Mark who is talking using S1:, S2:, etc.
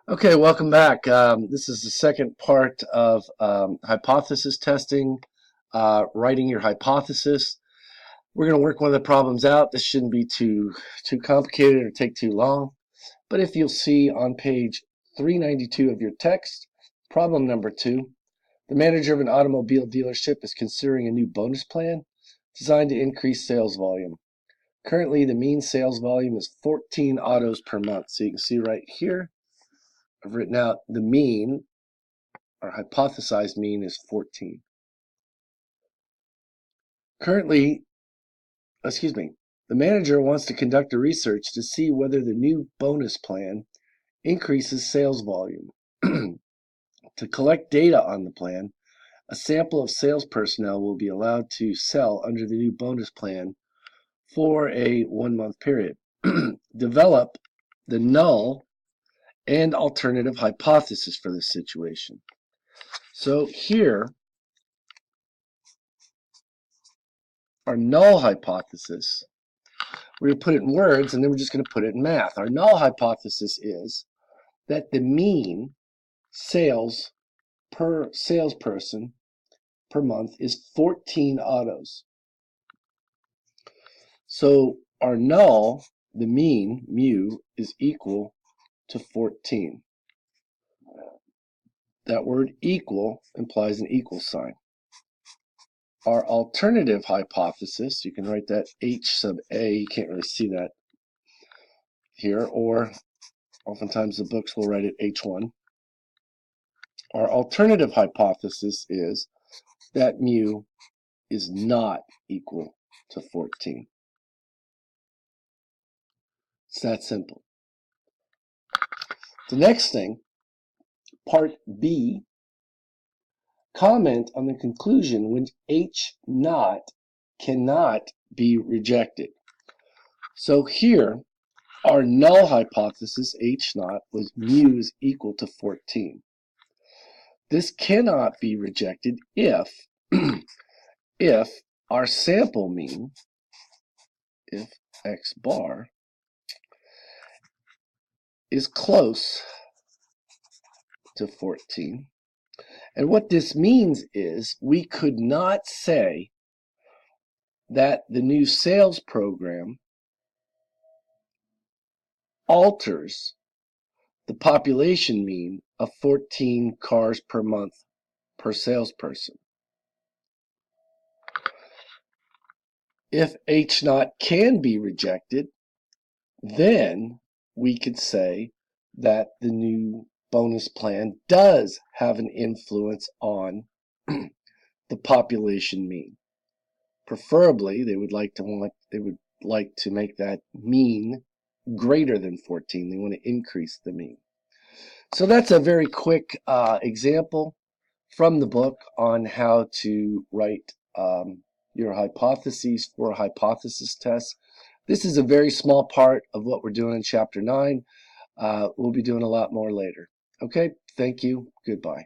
S1: Okay, welcome back. This is the second part of hypothesis testing, writing your hypothesis. We're going to work one of the problems out. This shouldn't be too complicated or take too long. But if you'll see on page 392 of your text, problem number 2, the manager of an automobile dealership is considering a new bonus plan designed to increase sales volume. Currently, the mean sales volume is 14 autos per month. So you can see right here, I've written out the mean. Our hypothesized mean is 14. Currently, the manager wants to conduct a research to see whether the new bonus plan increases sales volume. To collect data on the plan, a sample of sales personnel will be allowed to sell under the new bonus plan for a 1-month period. Develop the null and alternative hypothesis for this situation. So here, our null hypothesis, we're going to put it in words, and then we're just going to put it in math. Our null hypothesis is that the mean sales per salesperson per month is 14 autos. So our null, the mean, mu, is equal to 14. That word equal implies an equal sign. Our alternative hypothesis, you can write that H sub A, you can't really see that here, or oftentimes the books will write it H1. Our alternative hypothesis is that mu is not equal to 14. It's that simple. The next thing, part B, comment on the conclusion when H naught cannot be rejected. So here, our null hypothesis, H naught, was mu is equal to 14. This cannot be rejected if, if our sample mean, if x bar, is close to 14. And what this means is we could not say that the new sales program alters the population mean of 14 cars per month per salesperson. If H naught can be rejected, then we could say that the new bonus plan does have an influence on the population mean. Preferably, they would like to make that mean greater than 14. They want to increase the mean. So that's a very quick example from the book on how to write your hypotheses for a hypothesis test. This is a very small part of what we're doing in Chapter 9. We'll be doing a lot more later. Okay, thank you. Goodbye.